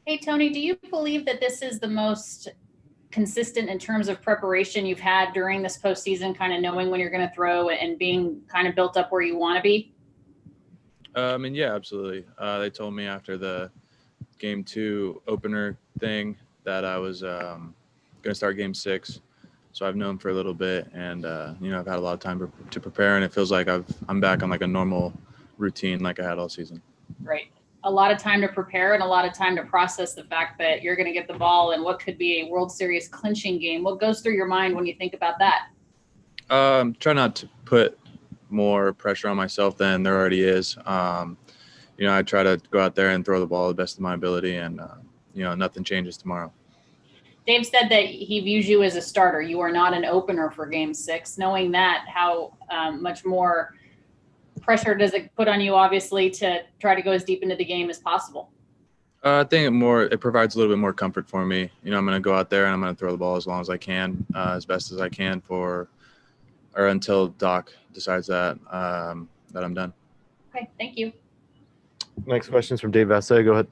Hey, Tony, do you believe that this is the most consistent in terms of preparation you've had during this postseason, kind of knowing when you're going to throw and being kind of built up where you want to be? Yeah, absolutely. They told me after the game 2 opener thing that I was going to start game 6. So I've known for a little bit, and I've had a lot of time to prepare, and it feels like I'm back on like a normal routine like I had all season. Right. A lot of time to prepare and a lot of time to process the fact that you're going to get the ball in what could be a World Series clinching game. What goes through your mind when you think about that? Try not to put more pressure on myself than there already is. I try to go out there and throw the ball the best of my ability, and nothing changes tomorrow. Dave said that he views you as a starter. You are not an opener for game 6. Knowing that, how much more pressure does it put on you, obviously, to try to go as deep into the game as possible? I think it provides a little bit more comfort for me. I'm going to go out there and I'm going to throw the ball as long as I can, as best as I can until Doc decides that I'm done. Okay, thank you. Next question is from Dave Vassay. Go ahead.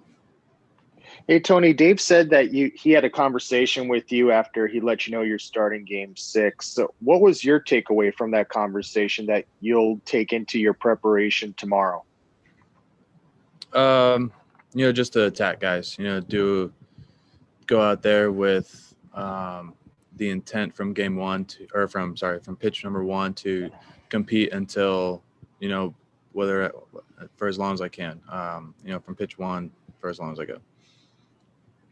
Hey, Tony, Dave said that he had a conversation with you after he let you know you're starting game 6. So what was your takeaway from that conversation that you'll take into your preparation tomorrow? Just to attack guys, go out there with the intent from game 1 from pitch number 1 to compete until, whether for as long as I can, from pitch 1 for as long as I go.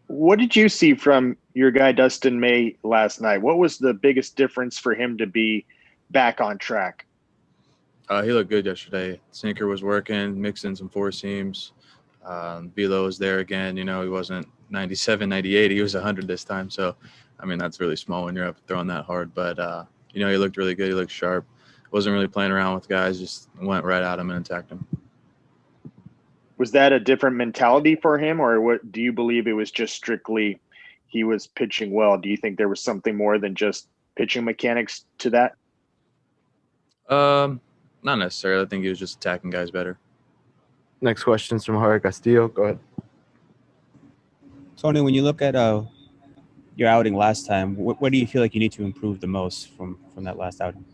What did you see from your guy Dustin May last night? What was the biggest difference for him to be back on track? He looked good yesterday. Sinker was working, mixing some four seams. Velo was there again. He wasn't 97, 98. He was 100 this time. So, that's really small when you're up throwing that hard. But, he looked really good. He looked sharp. Wasn't really playing around with guys. Just went right at him and attacked him. Was that a different mentality for him, or what? Do you believe it was just strictly he was pitching well? Do you think there was something more than just pitching mechanics to that? Not necessarily. I think he was just attacking guys better. Next question is from Jorge Castillo. Go ahead. Tony, when you look at your outing last time, what do you feel like you need to improve the most from that last outing?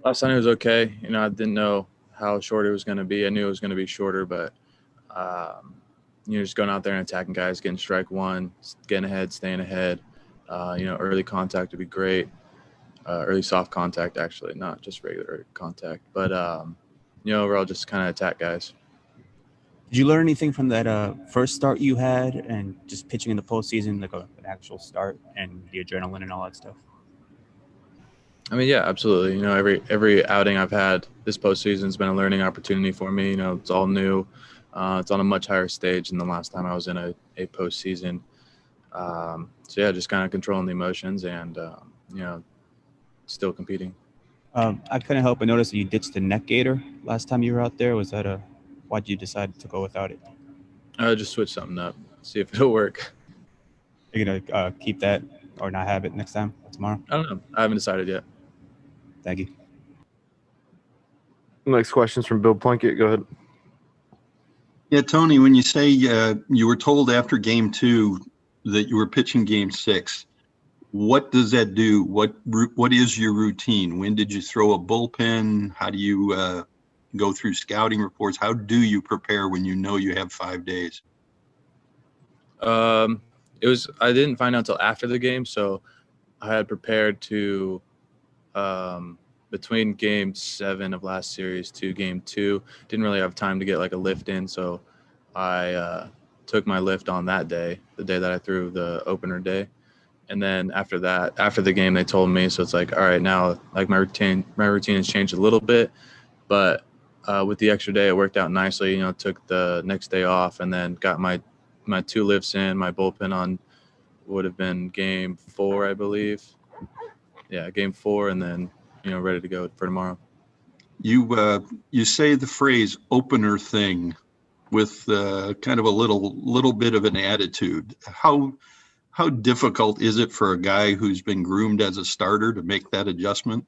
Last time it was okay. I didn't know how short it was going to be. I knew it was going to be shorter, but just going out there and attacking guys, getting strike one, getting ahead, staying ahead. Early contact would be great. Early soft contact, actually, not just regular contact. But overall, just kind of attack guys. Did you learn anything from that first start you had, and just pitching in the postseason, like an actual start, and the adrenaline and all that stuff? Yeah, absolutely. Every outing I've had this postseason has been a learning opportunity for me. It's all new. It's on a much higher stage than the last time I was in a postseason. Just kind of controlling the emotions and, still competing. I couldn't help but notice that you ditched the neck gaiter last time you were out there. Was that why'd you decide to go without it? Just switch something up, see if it'll work. Are you going to keep that or not have it next time, tomorrow? I don't know. I haven't decided yet. Thank you. Next question is from Bill Plunkett. Go ahead. Yeah, Tony, when you say you were told after game 2 that you were pitching game 6, what does that do? What is your routine? When did you throw a bullpen? How do you go through scouting reports? How do you prepare when you know you have 5 days? I didn't find out until after the game, so I had prepared to between game 7 of last series to game 2, didn't really have time to get like a lift in, so I took my lift on that day, the day that I threw the opener day. And then after the game, they told me, so it's like, all right, now like my routine has changed a little bit, but with the extra day, it worked out nicely. Took the next day off and then got my 2 lifts in, my bullpen on would have been game 4, I believe. Yeah, game 4, and then, ready to go for tomorrow. You say the phrase opener thing with kind of a little bit of an attitude. How difficult is it for a guy who's been groomed as a starter to make that adjustment?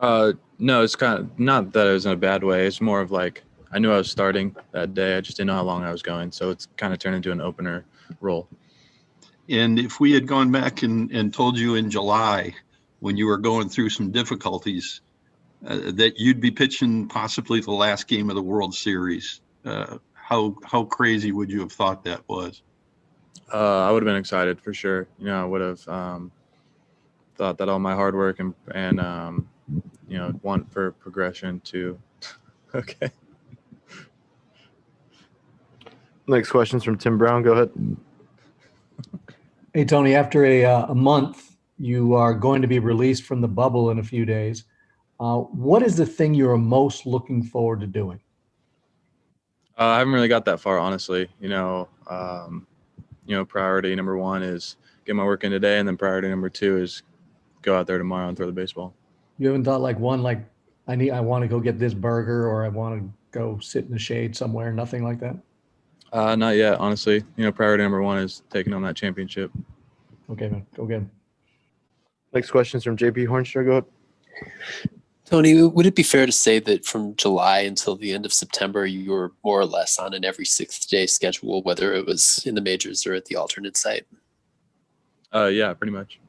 No, it's kind of not that it was in a bad way. It's more of like I knew I was starting that day. I just didn't know how long I was going. So it's kind of turned into an opener role. And if we had gone back and told you in July when you were going through some difficulties that you'd be pitching possibly the last game of the World Series, how crazy would you have thought that was? I would have been excited for sure. I would have thought that all my hard work and want for progression to okay. Next question's from Tim Brown. Go ahead. Hey, Tony, after a month, you are going to be released from the bubble in a few days. What is the thing you're most looking forward to doing? I haven't really got that far, honestly. Priority number one is get my work in today, and then priority number two is go out there tomorrow and throw the baseball. You haven't thought like I want to go get this burger, or I want to go sit in the shade somewhere, nothing like that? Not yet, honestly. Priority number one is taking on that championship. Okay, man, go get him. Next question's from JP Hoornstra. Go ahead. Tony, would it be fair to say that from July until the end of September, you were more or less on an every sixth day schedule, whether it was in the majors or at the alternate site? Yeah, pretty much.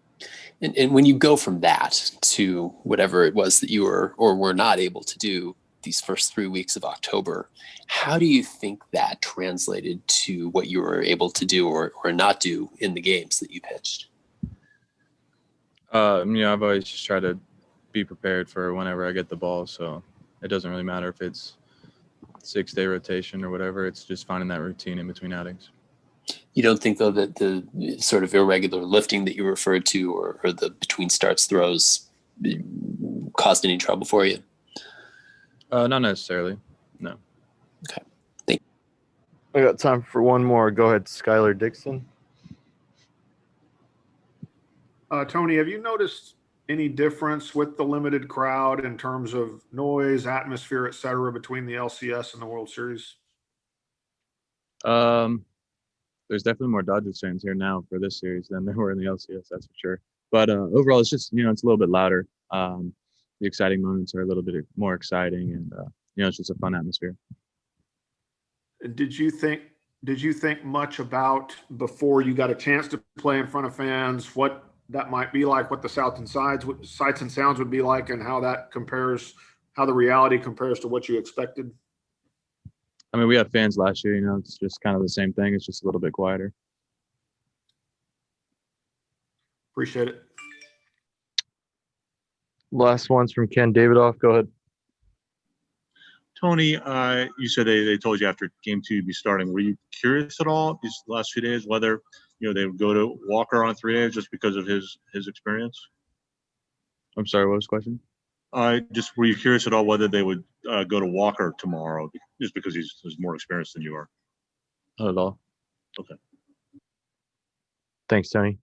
And when you go from that to whatever it was that you were or were not able to do these first 3 weeks of October, how do you think that translated to what you were able to do or not do in the games that you pitched? I've always just tried to be prepared for whenever I get the ball. So it doesn't really matter if it's 6-day rotation or whatever. It's just finding that routine in between outings. You don't think, though, that the sort of irregular lifting that you referred to or the between starts throws caused any trouble for you? Not necessarily. No. Okay. Thank I got time for one more. Go ahead, Schuyler Dixon. Tony, have you noticed any difference with the limited crowd in terms of noise, atmosphere, et cetera, between the LCS and the World Series? There's definitely more Dodgers fans here now for this series than there were in the LCS, that's for sure. But overall, it's just, it's a little bit louder. The exciting moments are a little bit more exciting, and it's just a fun atmosphere. Did you think much about, before you got a chance to play in front of fans, what that might be like, what the sights and sounds would be like, and how the reality compares to what you expected? I mean, we had fans last year, it's just kind of the same thing. It's just a little bit quieter. Appreciate it. Last one's from Ken Davidoff. Go ahead. Tony, you said they told you after game 2 you'd be starting. Were you curious at all these last few days whether they would go to Walker on 3 days just because of his experience? I'm sorry, what was the question? Just were you curious at all whether they would go to Walker tomorrow just because he's more experienced than you are? Not at all. Okay. Thanks, Tony.